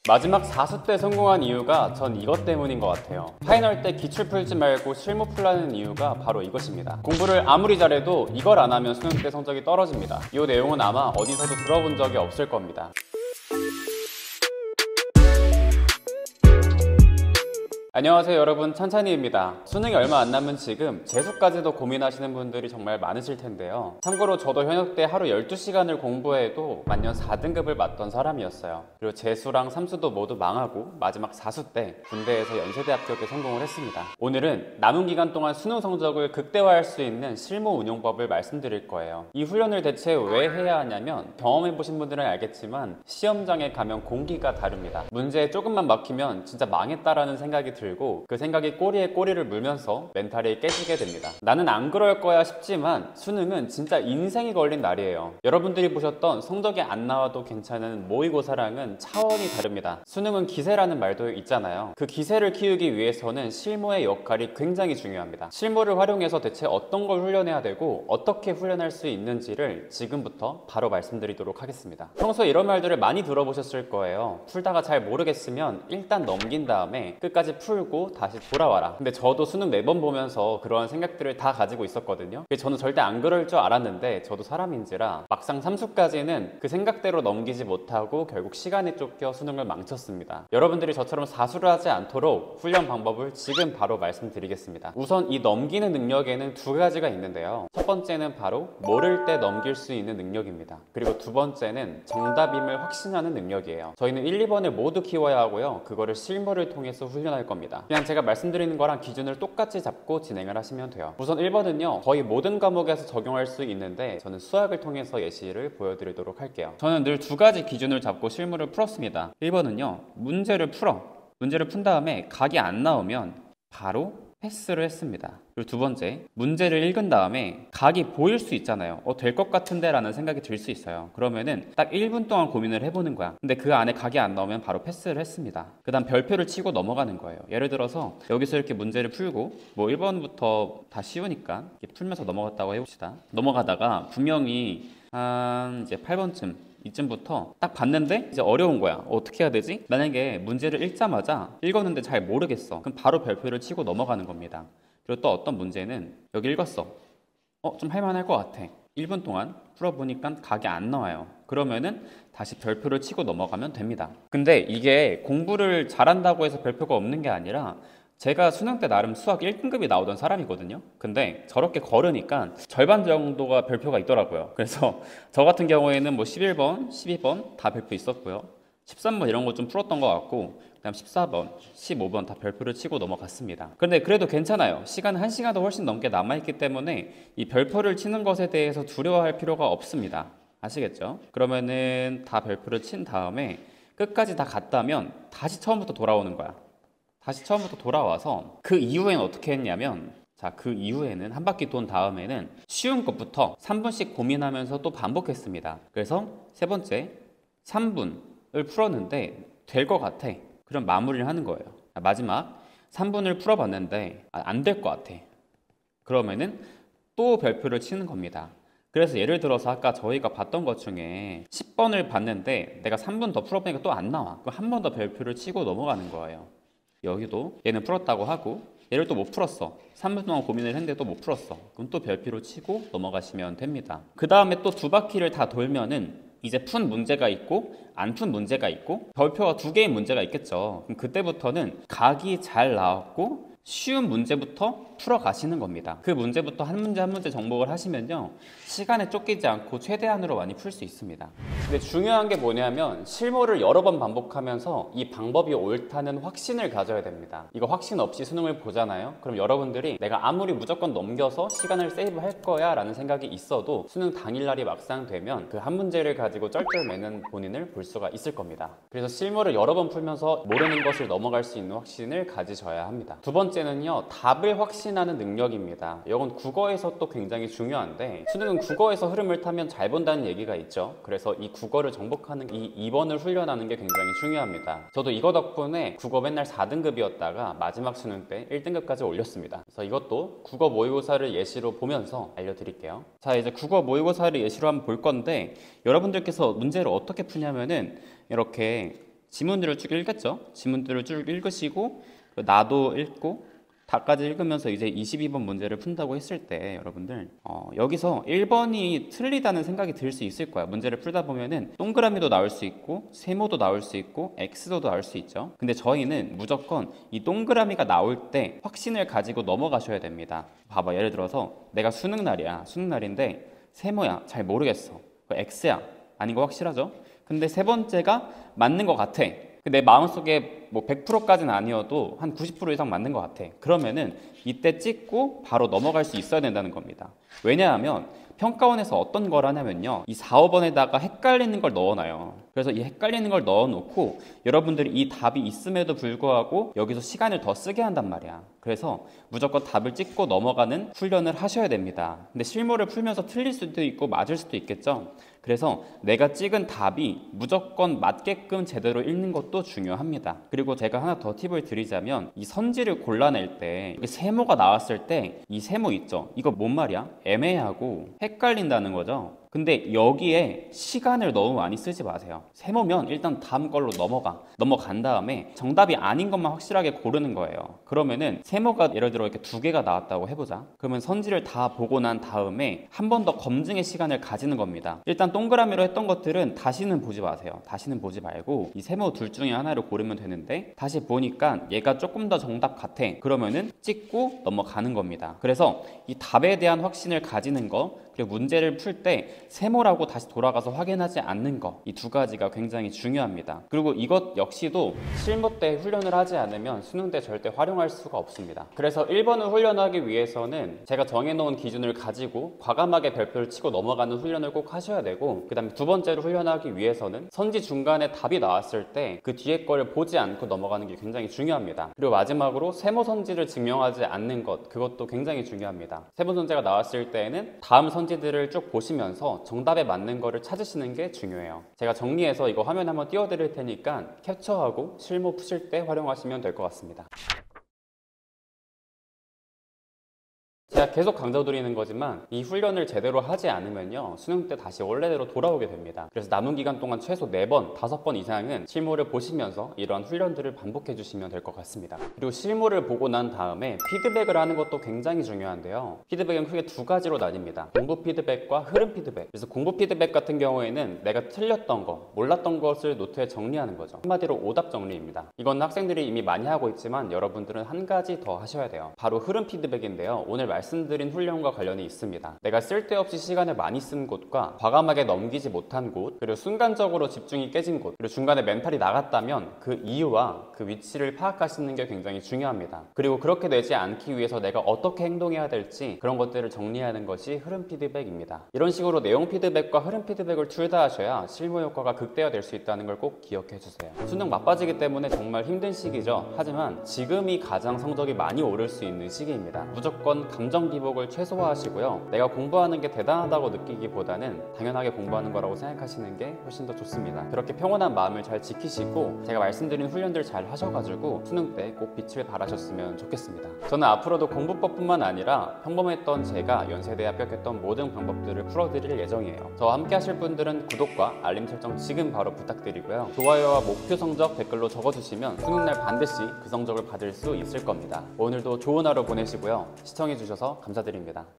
마지막 4수 때 성공한 이유가 전 이것 때문인 것 같아요. 파이널 때 기출 풀지 말고 실무 풀라는 이유가 바로 이것입니다. 공부를 아무리 잘해도 이걸 안 하면 수능 때 성적이 떨어집니다. 이 내용은 아마 어디서도 들어본 적이 없을 겁니다. 안녕하세요 여러분, 찬찬이입니다. 수능이 얼마 안 남은 지금 재수까지도 고민하시는 분들이 정말 많으실 텐데요. 참고로 저도 현역 때 하루 12시간을 공부해도 만년 4등급을 맞던 사람이었어요. 그리고 재수랑 삼수도 모두 망하고 마지막 4수 때 군대에서 연세대 합격에 성공을 했습니다. 오늘은 남은 기간 동안 수능 성적을 극대화할 수 있는 실무 운용법을 말씀드릴 거예요. 이 훈련을 대체 왜 해야 하냐면, 경험해보신 분들은 알겠지만 시험장에 가면 공기가 다릅니다. 문제에 조금만 막히면 진짜 망했다라는 생각이 들고 그 생각이 꼬리에 꼬리를 물면서 멘탈이 깨지게 됩니다. 나는 안 그럴 거야 싶지만 수능은 진짜 인생이 걸린 날이에요. 여러분들이 보셨던 성적이 안 나와도 괜찮은 모의고사랑은 차원이 다릅니다. 수능은 기세라는 말도 있잖아요. 그 기세를 키우기 위해서는 실무의 역할이 굉장히 중요합니다. 실무를 활용해서 대체 어떤 걸 훈련해야 되고 어떻게 훈련할 수 있는지를 지금부터 바로 말씀드리도록 하겠습니다. 평소에 이런 말들을 많이 들어보셨을 거예요. 풀다가 잘 모르겠으면 일단 넘긴 다음에 끝까지 풀고 다시 돌아와라. 근데 저도 수능 4번 보면서 그러한 생각들을 다 가지고 있었거든요. 저는 절대 안 그럴 줄 알았는데 저도 사람인지라 막상 삼수까지는 그 생각대로 넘기지 못하고 결국 시간에 쫓겨 수능을 망쳤습니다. 여러분들이 저처럼 사수를 하지 않도록 훈련 방법을 지금 바로 말씀드리겠습니다. 우선 이 넘기는 능력에는 두 가지가 있는데요. 첫 번째는 바로 모를 때 넘길 수 있는 능력입니다. 그리고 두 번째는 정답임을 확신하는 능력이에요. 저희는 1, 2번을 모두 키워야 하고요. 그거를 실무를 통해서 훈련할 겁니다. 그냥 제가 말씀드리는 거랑 기준을 똑같이 잡고 진행을 하시면 돼요. 우선 1번은요, 거의 모든 과목에서 적용할 수 있는데 저는 수학을 통해서 예시를 보여드리도록 할게요. 저는 늘 두 가지 기준을 잡고 실무를 풀었습니다. 1번은요, 문제를 푼 다음에 각이 안 나오면 바로 패스를 했습니다. 그리고 두 번째, 문제를 읽은 다음에 각이 보일 수 있잖아요. 될 것 같은데 라는 생각이 들 수 있어요. 그러면은 딱 1분 동안 고민을 해보는 거야. 근데 그 안에 각이 안 나오면 바로 패스를 했습니다. 그 다음 별표를 치고 넘어가는 거예요. 예를 들어서 여기서 이렇게 문제를 풀고 1번부터 다 쉬우니까 이렇게 풀면서 넘어갔다고 해봅시다. 넘어가다가 분명히 이제 8번쯤 이쯤부터 딱 봤는데 이제 어려운 거야. 어떻게 해야 되지? 만약에 문제를 읽자마자 읽었는데 잘 모르겠어. 그럼 바로 별표를 치고 넘어가는 겁니다. 그리고 또 어떤 문제는 여기 읽었어. 좀 할만할 것 같아. 1분 동안 풀어보니까 각이 안 나와요. 그러면은 다시 별표를 치고 넘어가면 됩니다. 근데 이게 공부를 잘한다고 해서 별표가 없는 게 아니라, 제가 수능 때 나름 수학 1등급이 나오던 사람이거든요. 근데 저렇게 걸으니까 절반 정도가 별표가 있더라고요. 그래서 저 같은 경우에는 11번, 12번 다 별표 있었고요. 13번 이런 거 좀 풀었던 것 같고, 그다음 14번, 15번 다 별표를 치고 넘어갔습니다. 그런데 그래도 괜찮아요. 시간 1시간도 훨씬 넘게 남아있기 때문에 이 별표를 치는 것에 대해서 두려워할 필요가 없습니다. 아시겠죠? 그러면은 다 별표를 친 다음에 끝까지 다 갔다면 다시 처음부터 돌아오는 거야. 다시 처음부터 돌아와서 그 이후에는 어떻게 했냐면, 그 이후에는 한 바퀴 돈 다음에는 쉬운 것부터 3분씩 고민하면서 또 반복했습니다. 그래서 세 번째 3분을 풀었는데 될 것 같아. 그럼 마무리를 하는 거예요. 마지막 3분을 풀어봤는데 안 될 것 같아. 그러면은 또 별표를 치는 겁니다. 그래서 예를 들어서 아까 저희가 봤던 것 중에 10번을 봤는데 내가 3분 더 풀어보니까 또 안 나와. 그럼 한 번 더 별표를 치고 넘어가는 거예요. 여기도 얘는 풀었다고 하고, 얘를 또 못 풀었어. 3분 동안 고민을 했는데 또 못 풀었어. 그럼 또 별표로 치고 넘어가시면 됩니다. 그 다음에 또 두 바퀴를 다 돌면은 이제 푼 문제가 있고 안 푼 문제가 있고 별표가 2개의 문제가 있겠죠. 그럼 그때부터는 각이 잘 나왔고 쉬운 문제부터 풀어가시는 겁니다. 그 문제부터 한 문제 한 문제 정복을 하시면요, 시간에 쫓기지 않고 최대한으로 많이 풀 수 있습니다. 근데 중요한 게 뭐냐면, 실무를 여러 번 반복하면서 이 방법이 옳다는 확신을 가져야 됩니다. 이거 확신 없이 수능을 보잖아요. 그럼 여러분들이 내가 아무리 무조건 넘겨서 시간을 세이브할 거야 라는 생각이 있어도 수능 당일날이 막상 되면 그 한 문제를 가지고 쩔쩔매는 본인을 볼 수가 있을 겁니다. 그래서 실무를 여러 번 풀면서 모르는 것을 넘어갈 수 있는 확신을 가지셔야 합니다. 두 번째는요, 답을 확신하는 능력입니다. 이건 국어에서 또 굉장히 중요한데, 수능은 국어에서 흐름을 타면 잘 본다는 얘기가 있죠. 그래서 이 국어를 정복하는 이 2번을 훈련하는 게 굉장히 중요합니다. 저도 이거 덕분에 국어 맨날 4등급이었다가 마지막 수능 때 1등급까지 올렸습니다. 그래서 이것도 국어 모의고사를 예시로 보면서 알려드릴게요. 자, 이제 국어 모의고사를 예시로 한번 볼 건데, 여러분들께서 문제를 어떻게 푸냐면은 이렇게 지문들을 쭉 읽겠죠. 지문들을 쭉 읽으시고 나도 읽고 다까지 읽으면서 이제 22번 문제를 푼다고 했을 때 여러분들 여기서 1번이 틀리다는 생각이 들 수 있을 거야. 문제를 풀다 보면은 동그라미도 나올 수 있고 세모도 나올 수 있고 X도 나올 수 있죠. 근데 저희는 무조건 이 동그라미가 나올 때 확신을 가지고 넘어가셔야 됩니다. 봐봐, 예를 들어서 내가 수능날이야. 수능날인데 세모야. 잘 모르겠어. X야. 아닌 거 확실하죠? 근데 세 번째가 맞는 것 같아. 내 마음속에 뭐 100%까지는 아니어도 한 90% 이상 맞는 것 같아. 그러면은 이때 찍고 바로 넘어갈 수 있어야 된다는 겁니다. 왜냐하면 평가원에서 어떤 걸 하냐면요, 이 4, 5번에다가 헷갈리는 걸 넣어놔요. 그래서 이 헷갈리는 걸 넣어놓고 여러분들이 이 답이 있음에도 불구하고 여기서 시간을 더 쓰게 한단 말이야. 그래서 무조건 답을 찍고 넘어가는 훈련을 하셔야 됩니다. 근데 실무를 풀면서 틀릴 수도 있고 맞을 수도 있겠죠. 그래서 내가 찍은 답이 무조건 맞게끔 제대로 읽는 것도 중요합니다. 그리고 제가 하나 더 팁을 드리자면 이 선지를 골라낼 때 세모가 나왔을 때 이 세모 있죠? 이거 뭔 말이야? 애매하고 헷갈린다는 거죠. 근데 여기에 시간을 너무 많이 쓰지 마세요. 세모면 일단 다음 걸로 넘어간 다음에 정답이 아닌 것만 확실하게 고르는 거예요. 그러면은 세모가 예를 들어 이렇게 2개가 나왔다고 해보자. 그러면 선지를 다 보고 난 다음에 한 번 더 검증의 시간을 가지는 겁니다. 일단 동그라미로 했던 것들은 다시는 보지 마세요. 다시는 보지 말고 이 세모 둘 중에 하나를 고르면 되는데 다시 보니까 얘가 조금 더 정답 같아. 그러면은 찍고 넘어가는 겁니다. 그래서 이 답에 대한 확신을 가지는 거, 그리고 문제를 풀 때 세모라고 다시 돌아가서 확인하지 않는 거, 이 두 가지가 굉장히 중요합니다. 그리고 이것 역시도 실무 때 훈련을 하지 않으면 수능 때 절대 활용할 수가 없습니다. 그래서 1번을 훈련하기 위해서는 제가 정해놓은 기준을 가지고 과감하게 별표를 치고 넘어가는 훈련을 꼭 하셔야 되고, 그 다음에 두 번째로 훈련하기 위해서는 선지 중간에 답이 나왔을 때 그 뒤에 거를 보지 않고 넘어가는 게 굉장히 중요합니다. 그리고 마지막으로 세모 선지를 증명하지 않는 것, 그것도 굉장히 중요합니다. 세모 선지가 나왔을 때에는 다음 선지들을 쭉 보시면서 정답에 맞는 거를 찾으시는 게 중요해요. 제가 정리해서 이거 화면 한번 띄워드릴 테니까 캡처하고 실무 푸실 때 활용하시면 될 것 같습니다. 제가 계속 강조드리는 거지만 이 훈련을 제대로 하지 않으면요, 수능 때 다시 원래대로 돌아오게 됩니다. 그래서 남은 기간 동안 최소 4번, 5번 이상은 실무를 보시면서 이러한 훈련들을 반복해 주시면 될 것 같습니다. 그리고 실무를 보고 난 다음에 피드백을 하는 것도 굉장히 중요한데요, 피드백은 크게 두 가지로 나뉩니다. 공부 피드백과 흐름 피드백. 그래서 공부 피드백 같은 경우에는 내가 틀렸던 거, 몰랐던 것을 노트에 정리하는 거죠. 한마디로 오답 정리입니다. 이건 학생들이 이미 많이 하고 있지만 여러분들은 한 가지 더 하셔야 돼요. 바로 흐름 피드백인데요, 오늘 말씀드린 훈련과 관련이 있습니다. 내가 쓸데없이 시간을 많이 쓴 곳과 과감하게 넘기지 못한 곳, 그리고 순간적으로 집중이 깨진 곳, 그리고 중간에 멘탈이 나갔다면 그 이유와 그 위치를 파악하시는 게 굉장히 중요합니다. 그리고 그렇게 되지 않기 위해서 내가 어떻게 행동해야 될지 그런 것들을 정리하는 것이 흐름 피드백입니다. 이런 식으로 내용 피드백과 흐름 피드백을 둘 다 하셔야 실무 효과가 극대화될 수 있다는 걸 꼭 기억해 주세요. 수능 막바지기 때문에 정말 힘든 시기죠. 하지만 지금이 가장 성적이 많이 오를 수 있는 시기입니다. 무조건 감정 기복을 최소화하시고요, 내가 공부하는 게 대단하다고 느끼기보다는 당연하게 공부하는 거라고 생각하시는 게 훨씬 더 좋습니다. 그렇게 평온한 마음을 잘 지키시고 제가 말씀드린 훈련들 잘 하셔가지고 수능 때 꼭 빛을 발하셨으면 좋겠습니다. 저는 앞으로도 공부법뿐만 아니라 평범했던 제가 연세대에 합격했던 모든 방법들을 풀어드릴 예정이에요. 저와 함께 하실 분들은 구독과 알림 설정 지금 바로 부탁드리고요, 좋아요와 목표 성적 댓글로 적어주시면 수능날 반드시 그 성적을 받을 수 있을 겁니다. 오늘도 좋은 하루 보내시고요, 시청해주셔서 감사드립니다.